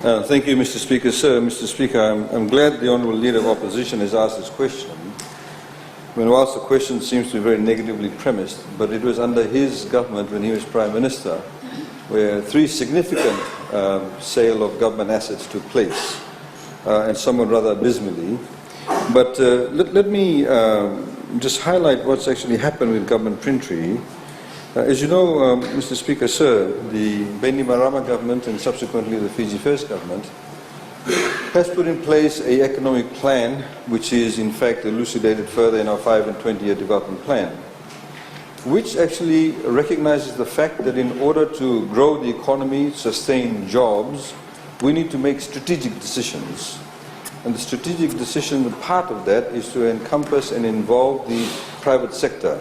Thank you, Mr. Speaker. Sir, Mr. Speaker, I'm glad the Honourable Leader of Opposition has asked this question. Whilst the question seems to be very negatively premised, but it was under his government when he was Prime Minister where 3 significant sale of government assets took place, and somewhat rather abysmally. But let me just highlight what's actually happened with Government Printery. As you know, Mr. Speaker, sir, the Bainimarama government and subsequently the Fiji First government has put in place an economic plan which is in fact elucidated further in our 5 and 20-year development plan, which actually recognizes the fact that in order to grow the economy, sustain jobs, we need to make strategic decisions. And the strategic decision, part of that is to encompass and involve the private sector,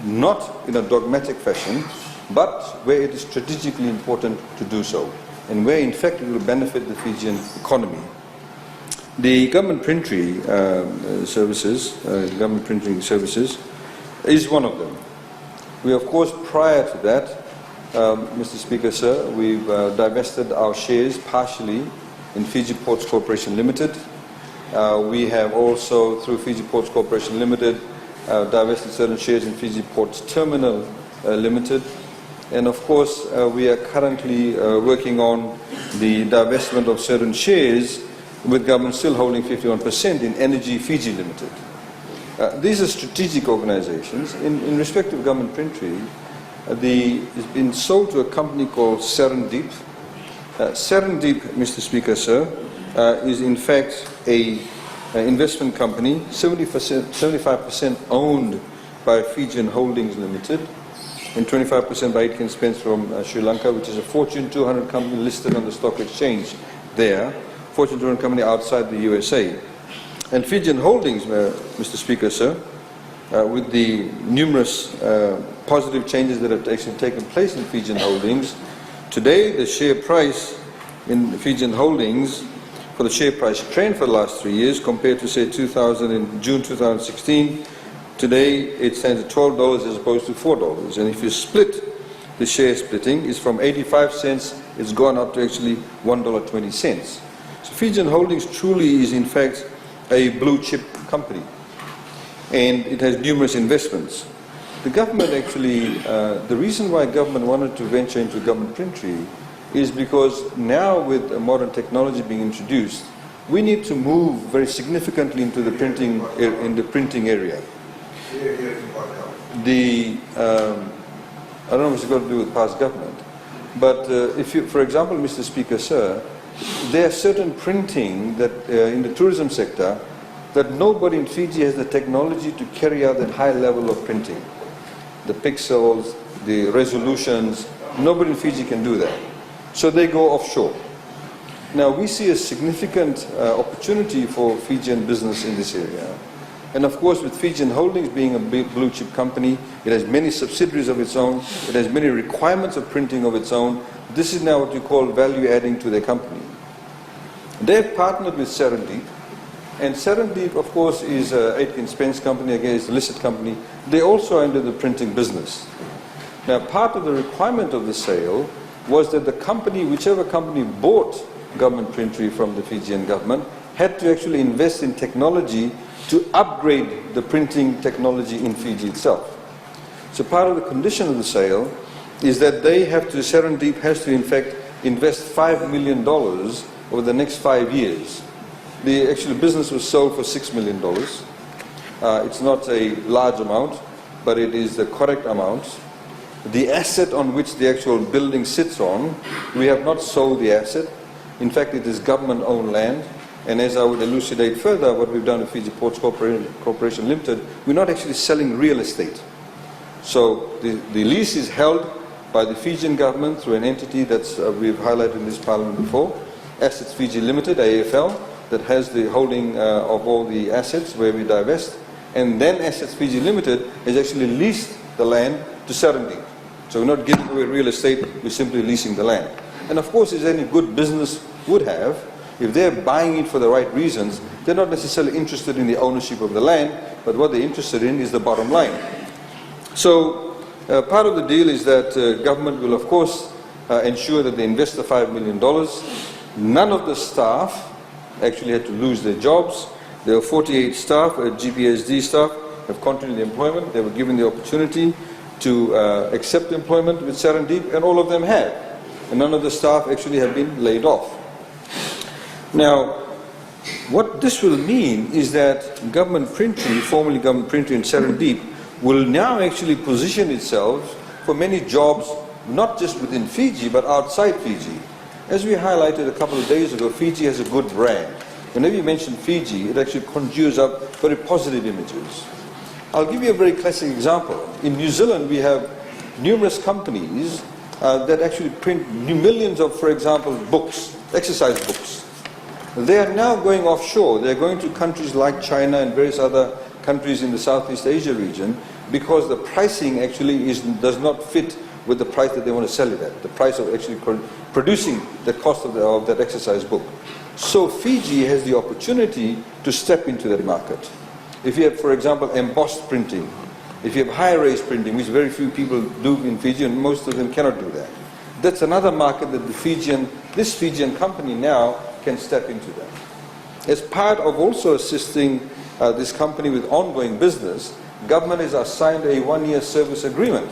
not in a dogmatic fashion, but where it is strategically important to do so, and where in fact it will benefit the Fijian economy. The government printing services, government printing services, is one of them. We, of course, prior to that, Mr. Speaker, sir, we've divested our shares partially in Fiji Ports Corporation Limited. We have also, through Fiji Ports Corporation Limited, divested certain shares in Fiji Ports Terminal Limited. And of course, we are currently working on the divestment of certain shares, with government still holding 51% in Energy Fiji Limited. These are strategic organizations. In respect of Government Printery, it's been sold to a company called Serendip. Serendip, Mr. Speaker, sir, is in fact an investment company, 75% owned by Fijian Holdings Limited, and 25% by Aitken Spence from Sri Lanka, which is a Fortune 200 company listed on the stock exchange there, Fortune 200 company outside the USA. And Fijian Holdings, Mr. Speaker, sir, with the numerous positive changes that have actually taken place in Fijian Holdings, today the share price in Fijian Holdings, for the share price trend for the last 3 years, compared to say in June 2016, today it stands at $12 as opposed to $4. And if you split the share splitting, it's from 85 cents, it's gone up to actually $1.20. So Fijian Holdings truly is in fact a blue chip company, and it has numerous investments. The government actually, the reason why government wanted to venture into government printery is because now with modern technology being introduced, we need to move very significantly into the printing area. I don't know what it's got to do with past government, but if you, for example, Mr. Speaker, sir, there are certain printing that in the tourism sector that nobody in Fiji has the technology to carry out that high level of printing. The pixels, the resolutions, nobody in Fiji can do that. So they go offshore. Now we see a significant opportunity for Fijian business in this area. And of course, with Fijian Holdings being a big blue chip company, it has many subsidiaries of its own, it has many requirements of printing of its own. This is now what you call value adding to their company. They've partnered with Serendip, and Serendip, of course, is Aitken Spence company, again, it's a listed company. They also enter the printing business. Now, part of the requirement of the sale was that the company, whichever company bought Government Printery from the Fijian government, had to actually invest in technology to upgrade the printing technology in Fiji itself. So part of the condition of the sale is that they have to, Serendip has to in fact invest $5 million over the next 5 years. The actual business was sold for $6 million. It's not a large amount, but it is the correct amount. The asset on which the actual building sits on, we have not sold the asset. In fact, it is government-owned land. And as I would elucidate further, what we've done with Fiji Ports Corporation Limited, we're not actually selling real estate. So the lease is held by the Fijian government through an entity that's we've highlighted in this parliament before, Assets Fiji Limited, AFL, that has the holding of all the assets where we divest. And then Assets Fiji Limited has actually leased the land to Serendip. So we're not giving away real estate, we're simply leasing the land. And of course, as any good business would have, if they're buying it for the right reasons, they're not necessarily interested in the ownership of the land, but what they're interested in is the bottom line. So part of the deal is that government will, of course, ensure that they invest the $5 million. None of the staff actually had to lose their jobs. There were 48 staff, GPSD staff, have continued employment. They were given the opportunity to accept employment with Serendip, and all of them have. And none of the staff actually have been laid off. Now, what this will mean is that Government Printery, formerly Government Printery in Serendip, will now actually position itself for many jobs, not just within Fiji, but outside Fiji. As we highlighted a couple of days ago, Fiji has a good brand. Whenever you mention Fiji, it actually conjures up very positive images. I'll give you a very classic example. In New Zealand, we have numerous companies that actually print millions of, for example, books, exercise books. They are now going offshore. They're going to countries like China and various other countries in the Southeast Asia region because the pricing actually does not fit with the price that they want to sell it at, the price of actually producing the cost of that exercise book. So Fiji has the opportunity to step into that market. If you have, for example, embossed printing, if you have high-res printing, which very few people do in Fiji, and most of them cannot do that, that's another market that this Fijian company now can step into that. As part of also assisting this company with ongoing business, government has assigned a 1-year service agreement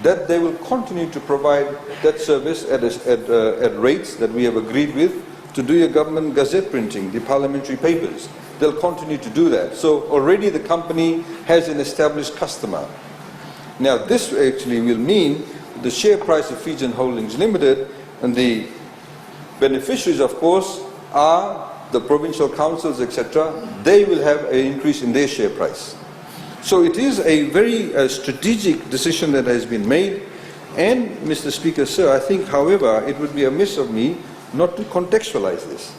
that they will continue to provide that service at rates that we have agreed with to do your government gazette printing, the parliamentary papers. They'll continue to do that. So already the company has an established customer. Now this actually will mean the share price of Fijian Holdings Limited, and the beneficiaries, of course, are the provincial councils, etc. They will have an increase in their share price. So it is a very strategic decision that has been made. And, Mr. Speaker, sir, I think, however, it would be amiss of me not to contextualize this.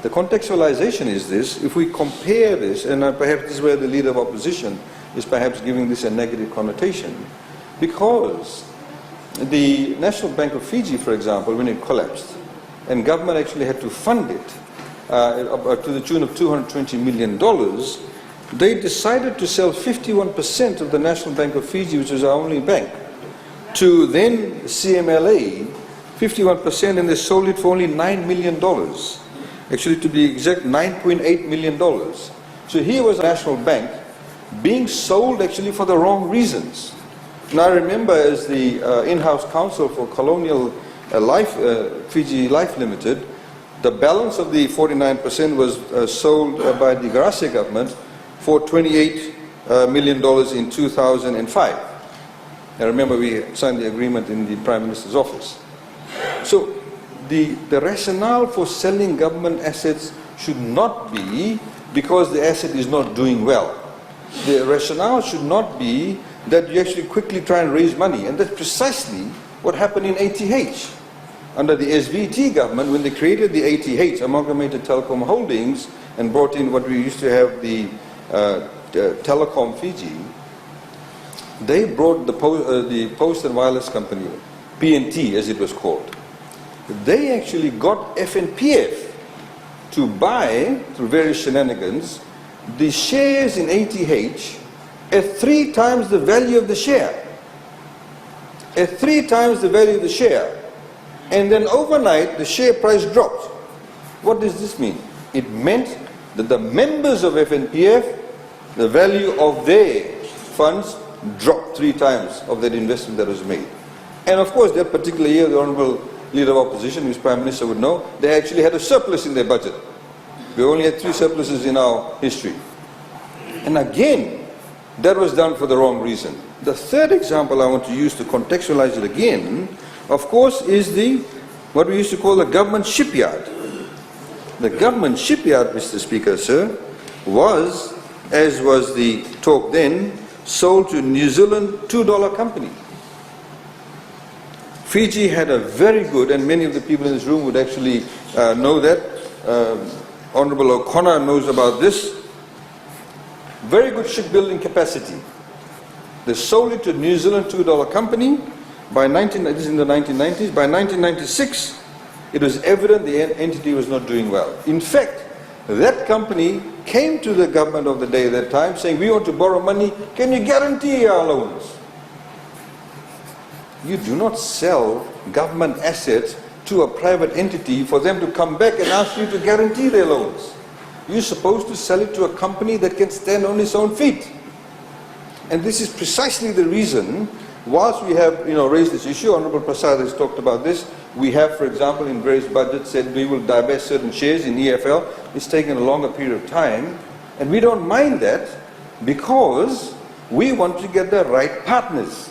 The contextualization is this: if we compare this, and perhaps this is where the Leader of Opposition is perhaps giving this a negative connotation, because the National Bank of Fiji, for example, when it collapsed, and government actually had to fund it to the tune of $220 million, they decided to sell 51% of the National Bank of Fiji, which was our only bank, to then CMLA, 51%, and they sold it for only $9 million. Actually, to be exact, $9.8 million. So here was a national bank being sold actually for the wrong reasons. Now I remember, as the in-house counsel for Colonial Fiji Life Limited, the balance of the 49% was sold by the Garcia government for $28 million in 2005. I remember we signed the agreement in the Prime Minister's office. So the rationale for selling government assets should not be because the asset is not doing well. The rationale should not be that you actually quickly try and raise money, and that's precisely what happened in ATH. Under the SVT government, when they created the ATH, Amalgamated Telecom Holdings, and brought in what we used to have, the Telecom Fiji, they brought the Post and Wireless Company, PNT as it was called. They actually got FNPF to buy, through various shenanigans, the shares in ATH at 3 times the value of the share. At 3 times the value of the share. And then overnight, the share price dropped. What does this mean? It meant that the members of FNPF, the value of their funds dropped 3 times of that investment that was made. And of course, that particular year, the Honourable Leader of Opposition, whose Prime Minister would know, they actually had a surplus in their budget. We only had 3 surpluses in our history. And again, that was done for the wrong reason. The third example I want to use to contextualize it again, of course, is what we used to call the government shipyard. The government shipyard, Mr. Speaker, sir, was, as was the talk then, sold to New Zealand $2 company. Fiji had a very good, and many of the people in this room would actually know that, Honourable O'Connor knows about this, very good shipbuilding capacity. They sold it to New Zealand $2 company. This is in the 1990s. By 1996, it was evident the entity was not doing well. In fact, that company came to the government of the day at that time saying, we want to borrow money, can you guarantee our loans? You do not sell government assets to a private entity for them to come back and ask you to guarantee their loans. You're supposed to sell it to a company that can stand on its own feet. And this is precisely the reason, whilst we have raised this issue, Honorable Prasad has talked about this, we have, for example, in various budgets said we will divest certain shares in EFL. It's taken a longer period of time, and we don't mind that because we want to get the right partners.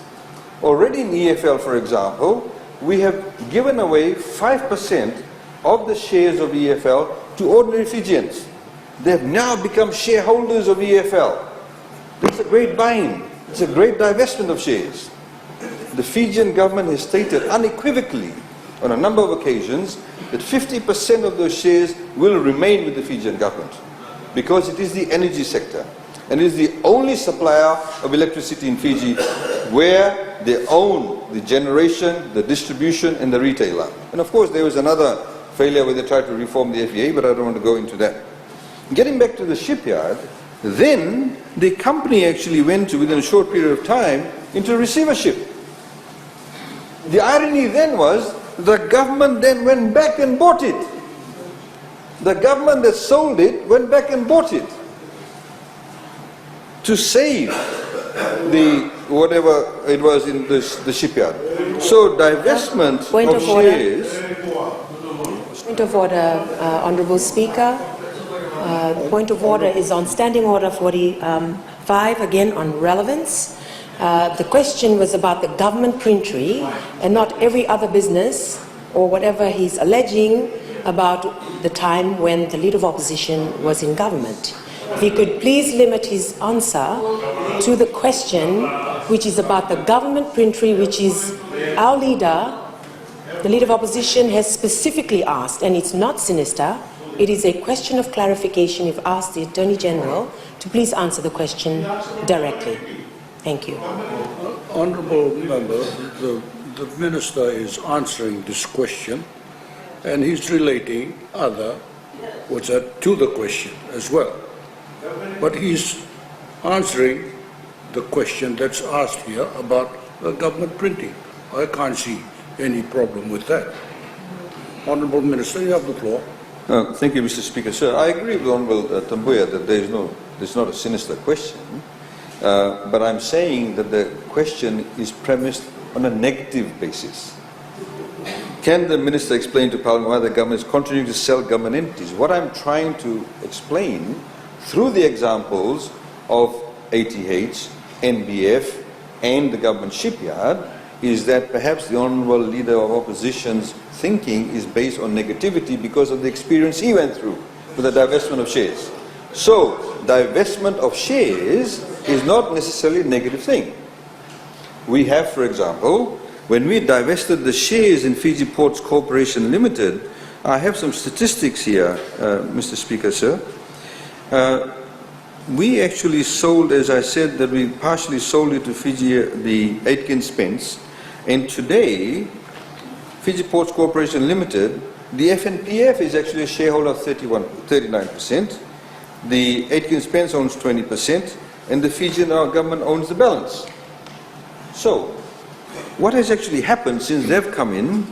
Already in EFL, for example, we have given away 5% of the shares of EFL to ordinary Fijians. They have now become shareholders of EFL. It's a great buying. It's a great divestment of shares. The Fijian government has stated unequivocally on a number of occasions that 50% of those shares will remain with the Fijian government because it is the energy sector and it is the only supplier of electricity in Fiji where they own the generation, the distribution and the retailer. And of course there was another failure where they tried to reform the FEA, but I don't want to go into that. Getting back to the shipyard, then the company actually went to, within a short period of time, into receivership. The irony then was the government then went back and bought it. The government that sold it went back and bought it to save the whatever it was in the shipyard. So divestment of shares. Point of order, Honourable Speaker. Point of order is on Standing Order 45, again on relevance. The question was about the Government Printery and not every other business or whatever he's alleging about the time when the Leader of Opposition was in government. If he could please limit his answer to the question which is about the Government Printery, which is our leader, the Leader of Opposition has specifically asked, and it's not sinister, it is a question of clarification. If asked the Attorney-General to please answer the question directly. Thank you. Honourable Member, the Minister is answering this question and he's relating to the question as well. But he's answering the question that's asked here about the government printing. I can't see any problem with that. Honourable Minister, you have the floor. Thank you, Mr. Speaker. Sir, I agree with Honourable Tambuya that there's not a sinister question. But I'm saying that the question is premised on a negative basis. Can the Minister explain to Parliament why the government is continuing to sell government entities? What I'm trying to explain through the examples of ATH, NBF and the government shipyard is that perhaps the Honourable Leader of Opposition's thinking is based on negativity because of the experience he went through with the divestment of shares. So, divestment of shares is not necessarily a negative thing. We have, for example, when we divested the shares in Fiji Ports Corporation Limited, I have some statistics here, Mr. Speaker, sir. We actually sold, as I said, that we partially sold it to Fiji, the Aitken Spence, and today, Fiji Ports Corporation Limited, the FNPF is actually a shareholder of 39%, the Aitken Spence owns 20%, and the Fijian government owns the balance. So, what has actually happened since they've come in,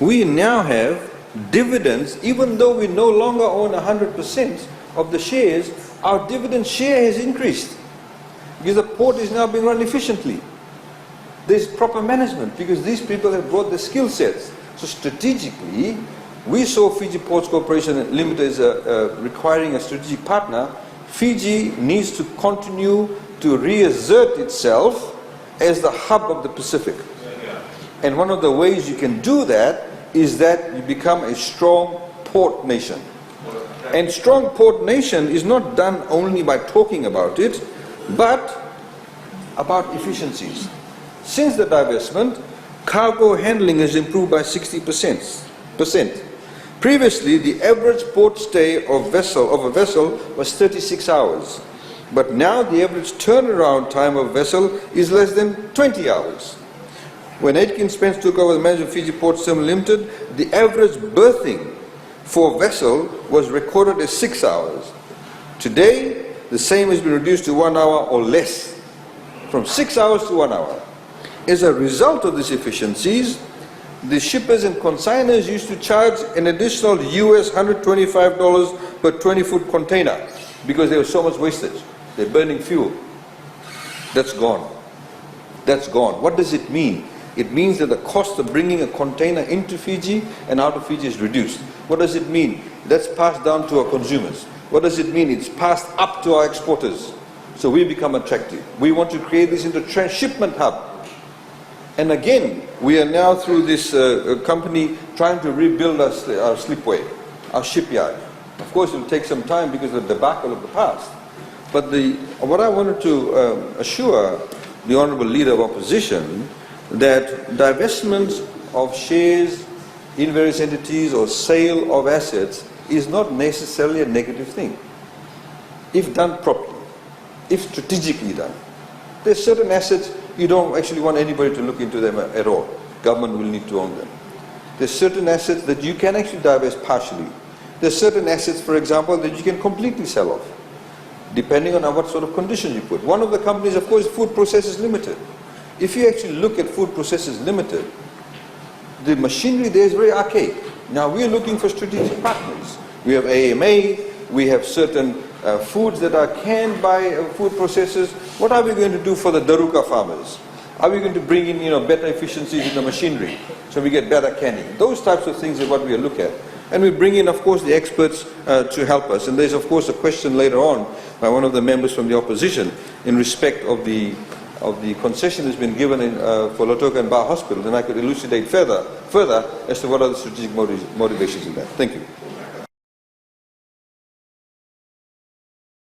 we now have dividends, even though we no longer own 100% of the shares, our dividend share has increased because the port is now being run efficiently. There's proper management because these people have brought the skill sets. So strategically, we saw Fiji Ports Corporation Limited as requiring a strategic partner. Fiji needs to continue to reassert itself as the hub of the Pacific. And one of the ways you can do that is that you become a strong port nation. And strong port nation is not done only by talking about it, but about efficiencies. Since the divestment, cargo handling has improved by 60%. Previously, the average port stay of a vessel was 36 hours. But now the average turnaround time of a vessel is less than 20 hours. When Aitken Spence took over the management of Fiji Ports Terminal Limited, the average berthing for a vessel was recorded as 6 hours. Today, the same has been reduced to 1 hour or less, from 6 hours to 1 hour. As a result of these efficiencies, the shippers and consigners used to charge an additional US $125 per 20-foot container because there was so much wastage. They're burning fuel. That's gone. That's gone. What does it mean? It means that the cost of bringing a container into Fiji and out of Fiji is reduced. What does it mean? That's passed down to our consumers. What does it mean? It's passed up to our exporters. So we become attractive. We want to create this into a transshipment hub. And again, we are now through this company trying to rebuild our slipway, our shipyard. Of course, it will take some time because of the debacle of the past. But what I wanted to assure the Honourable Leader of Opposition, that divestment of shares in various entities or sale of assets is not necessarily a negative thing. If done properly, if strategically done. There's certain assets you don't actually want anybody to look into them at all. Government will need to own them. There's certain assets that you can actually divest partially. There's certain assets, for example, that you can completely sell off, depending on what sort of condition you put. One of the companies, of course, Food Processors Limited. If you actually look at Food Processors Limited, the machinery there is very archaic. Now we're looking for strategic partners. We have AMA, we have certain foods that are canned by food processors. What are we going to do for the Daruka farmers? Are we going to bring in better efficiencies in the machinery so we get better canning? Those types of things are what we look at. And we bring in, of course, the experts to help us. And there's, of course, a question later on by one of the members from the opposition in respect of the concession that's been given for Lautoka and Ba Hospital. Then I could elucidate further as to what are the strategic motivations in that. Thank you.